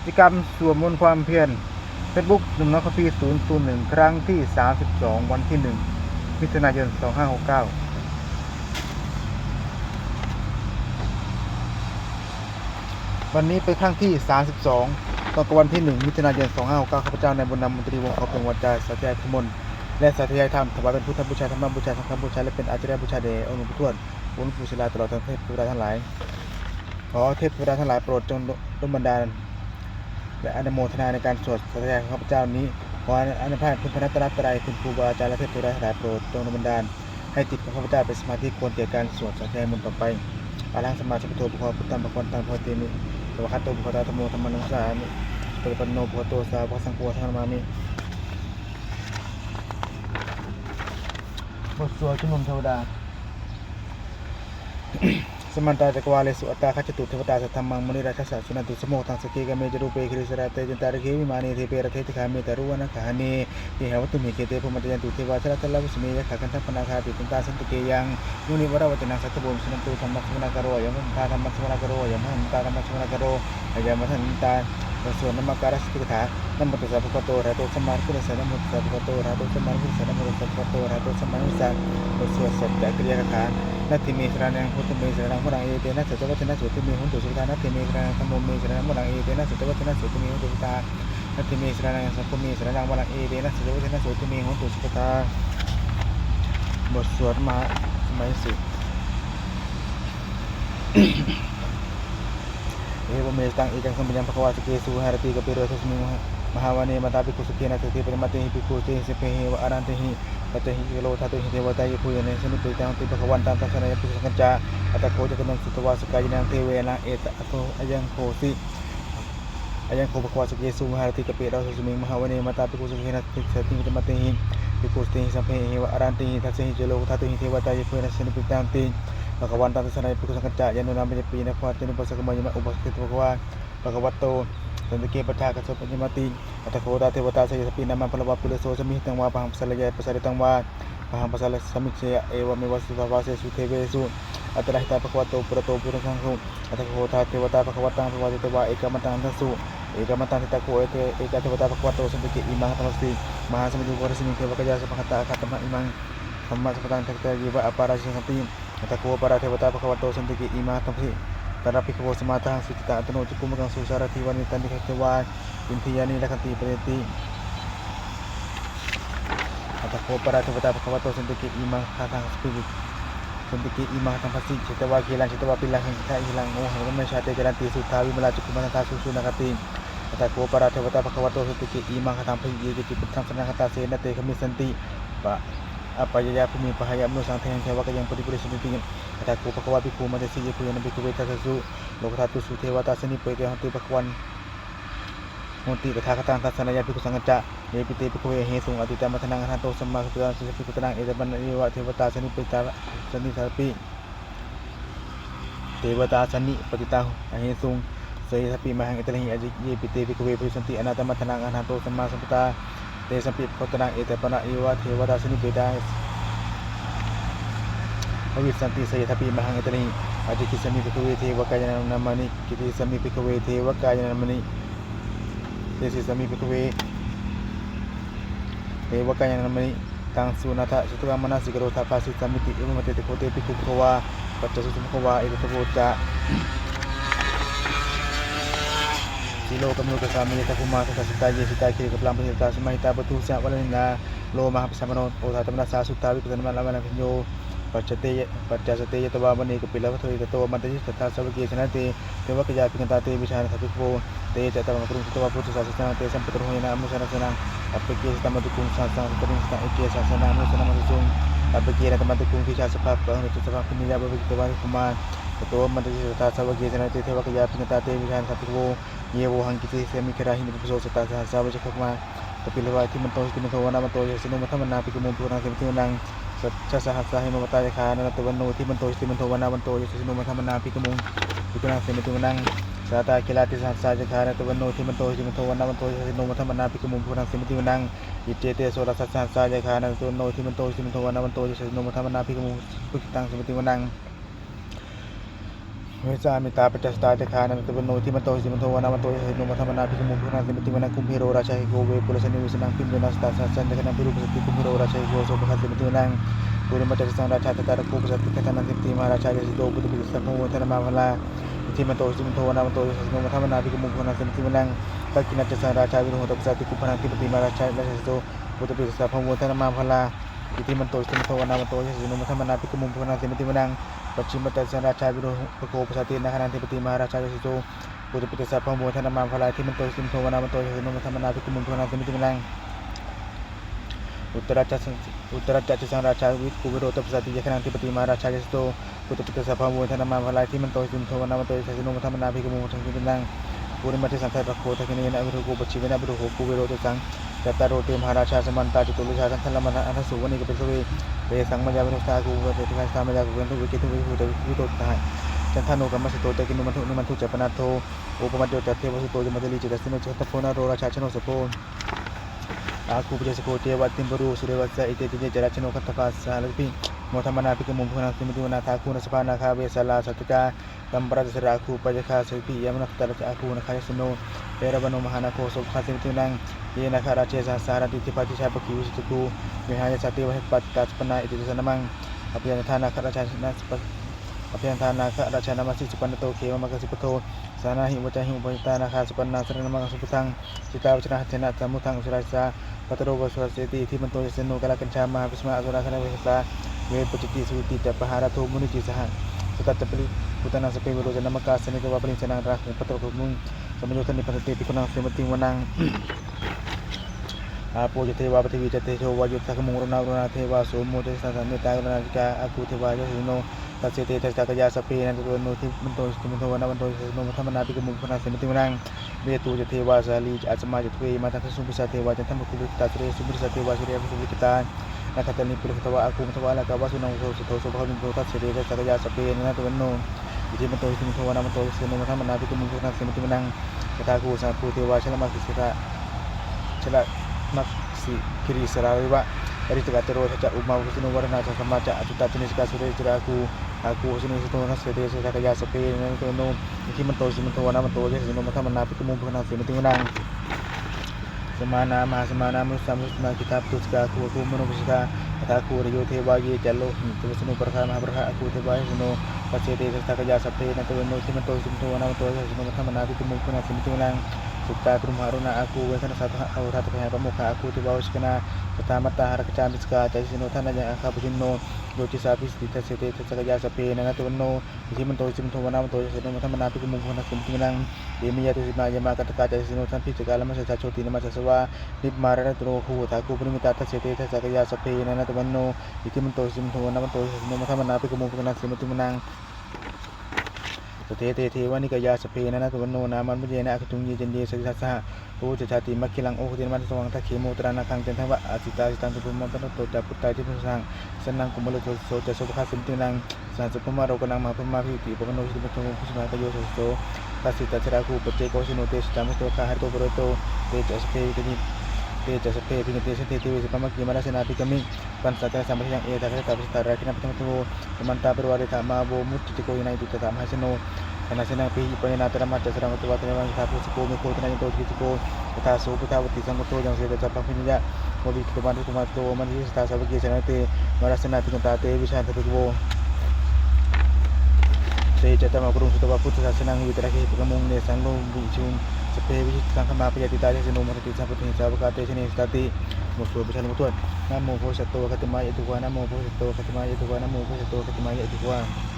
จกรรมสวดมนต์ความเพียร Facebook หนุ่มน้อยคอฟฟี่001ครั้งที่32วันที่1มิถุนายน2569วันนี้เป็นครั้งที่32ตอนวันที่1มิถุนายน2569ข้าพเจ้าในบุญนำมนตรีวงศ์ขอเป็นวาจาสาธยายพุทธมนต์และสาธยายธรรมถวายเป็นพุทธบูชาธรรมบูชาสังฆบูชาและเป็นอาจารย์บูชาแด่องค์หลวงปู่ทวดองค์หลวงปู่ศิลาตลอดทั้งเทพเทวดาทั้งหลายขอเทพเทวดาทั้งหลายโปรดจงดลบันดาลและอนุโมทนาในการสวดสาธยายของข้าพเจ้านี้ขออนุภาพคุณพระรัตนตรัยคุณครูบาอาจารย์และเทพเทวดาทั้งหลายโปรดจงดลบันดาลให้จิตของข้าพเจ้าเป็นสมาธิควรแก่การสวดสาธยายมนต์ต่อไปอาลังสมาสัพพโตบุคคลพุทธังบุคคลตังโพธิมิสวะคัตโตบุคคลธรรมโมธรรมังสามิปฏิปันโนภะคะวะโตสาวกสังโฆสังฆนามิบทสวดชุมนุมเทวดา สมันตาจักวาเลสุอัตตาคัจจตุเทวตาสัทธัมมังมุนิราชสัสสุนันตุสโมทังสกีกเมจรูปเปคิริสราเตจันตาริเควิมานีเทเปรเทติคามิตารุวนะขานีเทหวัตุมิเกเตภุมตยันตุเทวาชลตะลาวิสเมยะขากันทัพนาคาติตันตาสันติเกยังมุนิวราวจนังสัตตบุมสุนันตุธรรมะสมณกโรยมตาธรรมะสมณกโรยมหันตาธรรมะสมณกโรยมทันตาส่วนนมักการสติกถานัมมุตสัพพะโตระโตสมาร์กุลสนัมมุตสัพพะโตระโตสมาร์กุลสนัมมุตสัพพะโตระโตสมาร์กุลสันสวดสัจจะกริยาคานัตถิเมสรานังพุทธเมสรานังมุรังเอเตนะสัจวัฒนะสุติเมหุนตุสุตานัตถิเมสรานังธรรมเมสรานังมุรังเอเตนะสัจวัฒนะสุติเมหุนตุสุตานัตถิเมสรานังสัพพเมสรานังมุรังเอเตนะสัจวัฒนะสุติเมหุนตุสุตาบทสวดมหาสมัยสุดเอวเมตังเอกังสัมปยังภควาสเกสุหารติกปิโรทัสมิมหาวานีมาตาภิกขุสุเกนะเตติปริมาเตหิภิกขุเตหิเสเพหิวะอารันเตหิปัจจหิโลทัตหิเทวตายภูยเนสนิปิตังติภควันตังทัสนัยภิกขุสังฆจาอัตตโคจตุนังสุตวาสกายนังเทเวนะเอตอะโตอายังโคสิอายังโคภควาสเกสุหารติกปิโรทัสมิมหาวานีมาตาภิกขุสุเกนะเตติปริมาเตหิภิกขุเตหิสัมเพหิวะอารันเตหิทัสหิโลทัตหิเทวตายภูยเนสนิปิตังติภควันตังทัสนัยภิกขุสังฆจายานุนามิปีนะควาตินุปัสสกมยมะอุปสติภควาภควัตโตสันติเกปทากัสสปัญญมติอัตโคตาเทวตาสยสปินามันพลวะปุเลโสสมิตังวาปังปัสสะยะปัสสะริตังวาปังปัสสะสมิเชยเอวะเมวะสุภาวาเสสุเทเวสุอัตระหิตาภควโตปุระโตปุระสังโฆอัตโคตาเทวตาภควตังภควติตวะเอกมัตังทัสสุเอกมัตังทิตาโคเอกเทวตาภควโตสันติเกอิมังธัมมัสติมหาสมุทรวรสิมิเทวกยาสัพพะตาคัตตมะอิมังธัมมะสัพพตังทักตะยิวะอปาราชิสัมปิอัตโคปาราเทวตาภควโตสันติเกอิมังธัมมัสติตระภิกขุสมาทังสุจิตาอัตโนจุกุมกังสุสารทิวานิตันติขเทวาอินทิยานิลักขันติปเรติอัตโคปราเทวตาภควโตสันติเกอิมังคาทังสปิริสันติเกอิมังธัมมัสสิจิตวากิลังจิตวาปิลังหิทาอิลังโอหังกัมเมชาเตจรันติสุทธาวิมลาจุกุมันตาสุสุนักติอัตโคปราเทวตาภควโตสันติเกอิมังคาทังพยิเยจิปุตตังสนังคตาเสนเตขมิสันติปะอปายาภูมิปหายามนุสังเทงเทวะกยังปฏิปุริสิติอัตโคภควาภิกขุมัจสิยภูยนะภิกขุเวทัสสุโลกธาตุสุเทวตาสนิเปเตหันติภควันโหติตถาคตังทัสสนัยภิกขุสังฆจะเยปิเตภิกขุเวเหสุงอติตามัทนังหันโตสัมมาสัพพะสิภิกขุตนังเอตบันนิวะเทวตาสนิเปตาสนิสารปิเทวตาสนิปฏิตาเหสุงเสยสปิมหังเอตหิอจิเยปิเตภิกขุเวปุสันติอนาตมัทนังหันโตสัมมาสัพพะเตสัมปิภิกขุตนังเอตบันนิวะเทวตาสนิเปตาอวิสันติเสยทัพพิมหังเอตหิอจิกิสมิภิกขุเวเทวกายนามณิกิติสมิภิกขุเวเทวกายนามณิเตสิสมิภิกขุเวเทวกายนามณิตังสุนัทสุตกามนาสิกโรธาภาสิสมิติเอวมเตติโคเตภิกขุภควาปัจจสุสุภควาเอตตโกจะสิโลกมนุกสามีทัพพุมาทัสสิตาเยสิตาคิริกพลังปฏิตาสมัยตาปทุสะวะลินาโลมหาปสัมมโนโอทาตมนาสาสุตาวิปัสสนาลามานาพิญโยปัจจสเตยตวามณีกปิลวัตถุตโตมันติสัทธาสวะเกชนะเตเทวกยาปิกันตาเตวิชาสัพพิโภเตจตวามกรุงสตวาพุทธศาสนาเตสัมปตโรหินามุสนาสนังอัปเปเกสตัมมตุกุงสังสังปริสังเอเกศาสนามุสนามุสุงอัปเปเกนะตัมมตุกุงทิชาสภาพปะหังตุสภาพนิยาบวิตวาคุมารตโตมันติสัทธาสวะเกชนะเตเทวกยาปิกันตาเตวิชาสัพพิโภเยโวหังกิติเสมิคราหินิปุโสสตาสาวะจักขมากปิลวะทิมันโตสิมันโทวนามันโตยสินุมัทมนาภิกขุมุปุรังสิมตินังชัสสหัสสะหิมมตายคานันตวันโนทิมันโตสิมันโทวนามันโตยสินุมัทมนาภิกขุมุภิกขุนังสิมตินังสาตาคิลาติสัสสะจักขานันตวันโนทิมันโตสิมันโทวนามันโตยสินุมัทมนาภิกขุมุภิกขุนังสิมตินังอิเจเตโสรัสสัสสะจักขานันตวันโนทิมันโตสิมันโทวนามันโตยสินุมัทมนาภิกขุมุภิกขุนังสิมตินัง เวสามิตาปัจจสตาเตคานันตเวโนทิมันโตสิมันโทวนามันโตยสิโนมัทมนาภิกมุขนาสิมิติมนังคุมพิโรราชาหิโกเวปุรสนิวิสนังพิมเวนัสตาสัจจันเตคนังพิรุปสติคุมพิโรราชาหิโกโสภคัสสิมิติมนังปุริมัจจสังราชาตตาระภูปสติคตานันสิมิติมหาราชาเยสิโตปุตติสัพพโมทนามาภลาอิทิมันโตสิมันโทวนามันโตยสิโนมัทมนาภิกมุขนาสิมิติมนังปัจจินัจจสังราชาวิโรหตปสติคุปนังสิมิติมหาราชาเยสิโตปุตติสัพพโมทนามาภลาอิทิมันโตสิมันโทวนามันโตยสิโนมัทมนาภิกมุขนาสิมิติมนังปัจฉิมจัสราชาวิโรหโกปสตินาคนันติปติมหาราชาเยสิโตปุตติสัพพโมทนามาภลาอิทิมันโตสิมันโทวนามันโตยสิโนมัทมนาภิกมุขนาสิมิติมนังอุตราจัจสังราชาวิคุวิโรตปสติยคนังติปติมหาราชาเยสิโตปุตติสัพพโมทนามาภลาอิทิมันโตสิมันโทวนามันโตยสิโนมัทมนาภิกมุขนาสิมิติมนังปุริมัจจสังฆะโคทะคิเนนะวิโรโกปชิเวนะวิโรโหคุวิโรตสังจัตตารโรเตมหาราชาสมันตาจตุลิชาสังฆลัมมนะอันสุวณิกเปสเวเตสังมัญญาวินุสตาคูเวเตติคัสตามยาคูเวนทุวิกิทุวิหูเตวิโตตาจันทานุกัมมสิโตเตกินุมันทุจัปนาโทโอปมัจโจจัตเทวสุโตยมัตลิจิตสิโนจัตตโพนาโรราชาชโนสโพอาคูปเจสโกเทวัตติมบรูสุเรวัสสะอิเตติเจจราชโนคัตถปัสสะลพิโมทมนาภิกมุขนาสิมิติวนาทาคูนสภานาคาเวสลาสัตตากัมปราจสราคูปจคาสิปิยมนัตตระอาคูนคายสโนเปรบโนมหานาโคสุภาสิมิตินังเยนาคาราเชสสารติติปฏิชาปกิวิสตุวิหายสติวหิปัตตัสปนาอิติสนมังอภิยันทานาคราชานาสปอภิยันทานาคราชานามัสสิสุปันโตเขมมะกสิปโตสานาหิวจาหิอุปหิตานาคาสุปันนาสรณมังสุปทังจิตาวจนะหัตถนะสมุทังสุราสาปัตโรวสวสติที่มันโตยสนุกลกัญชามหาพิสมาอสุราคณเวสาเวปจิติสุติจัปหาราโทมุนิจิสหสกัจจปริพุทนาสเปวิโรจนามกาสนิตวะปริญชนังราคุปัตโรมุงสมโยธนิปัสติปิคุนังเสมติวนังอาโปจเทวาปฏิวิจเตโชวายุตสักมุงรุณาเทวาโสโมเตสันเมตากรุณาธิกาอาคูเทวายสิโนตัสเสเตทัสสะกยาสเปนันตุโนทิมันโตสิมันโทวนามันโตสิโนมัทมนาภิกมุขนาเสมติวนังเวตูจเทวาสาลีอาสมาจเทวมาทัสสุปิสาเทวาจันทมคุลิตาเตสุปิสาเทวาสิเรสุปิกิตานาคตันิปุริตวะอาคูมทวะลากาวะสุนังโสสุโตสุภะมิโตตัสเสเตทัสสะกยาสเปนันตุโนอิทิมันโตสิมันโทวนามันโตสิโนมัทมนาภิกมุขนาเสมติวนังกตาคูสังคูเทวาชลมัสสิกะชลมักสิคิริสราวิวะอริตกะเตโรทัจจะอุมาวุสิโนวรณาสัมมาจะอจุตตินิสกาสุเรจราคูอาคูสิโนสุโตนัสเสเตสักยาสเปนันตุโนอิทิมันโตสิมันโทวนามันโตสิโนมัทมนาภิกมุขนาเสมติวนังสมานามหาสมานามนุสัมมุสมากิตาปุสกาคูคูมโนปุสกาตาคูรโยเทวาเยจัลโลหิตุสนุปรคามหาปรคาคูเทวาสิโนปัจเจเตสักยาสเปนันตุโนสิมันโตสิมันโทวนามันโตสิโนมัทมนาภิกมุขนาเสมติวนังสุตากรุมหารุณาอาคูเวทนาสัตหะอุทัตถะประมุขอาคูติวาวิสกนาสตามัตตาหารกจามิสกาใจสิโนท่านยังอาคาปุจินโนโยจิสาภิสติทัสเสเตทัสสะยาสเปนันตุโนอิทิมันโตสิมันโทวนามันโตสิโนมัทมนาภิกมุขนาเสมติวนังเยมิยะตุสิมายามะกัตตะใจสิโนท่านพิจกาลมัสสะโชตินมัสสะวะนิมารณตุโรคูทาคูปริมิตาทัสเสเตทัสสะยาสเปนันตุโนอิทิมันโตสิมันโทวนามันโตสิโนมัทมนาภิกมุขนาเสมติวนังสเตเตเทวานิกายาสเพนะนะตุวโนนามันมุเยนะอคตุงเยจันเยสริทัสสะโอจชาติมัคคิลังโอโหตินมันสวังทัคเขโมตรานาคังจันทวะอาสิตาสิตังตุภมะปะโตจาปุตตาทิพุสังสนังกุมลโสจะโสภคาสิมตินังสันสุภมะโรกนังมหาพมะภิติปะโนสิปะโตพุสมากโยโสตัสสิตาชราคูปเจโกสิโนเตสตามุสโตคาหะโตปะโรโตเตจะสเพตินิเตจะสเพพิเตสเตติเวสปะมะกิมาราสนาภิกมิปันสัตตะสัมปะยังเอตะคะตะปิสตาราคินะปะมะโตมันตาปะวะเรธามาโบมุตติโกยินาอิติตะมหาสโนKanasena pi ipayana terama jasra matu watene wang sapu suku meko tena into kisuko kata so puta wati sangoto yang se dapat pinya mobi keteman itu mato mani sta sabagi sanate marasena pinta te bisa tetubo se jata makurung suta putu senang witra ke pekamung ne sanglo bichun sepe bisi sangkama piyati tadi seno mati saputi sabakate sini stati musuh bisa mutuan namo po sato katima itu wana mo po sato katima itu wana mo po sato katima itu wana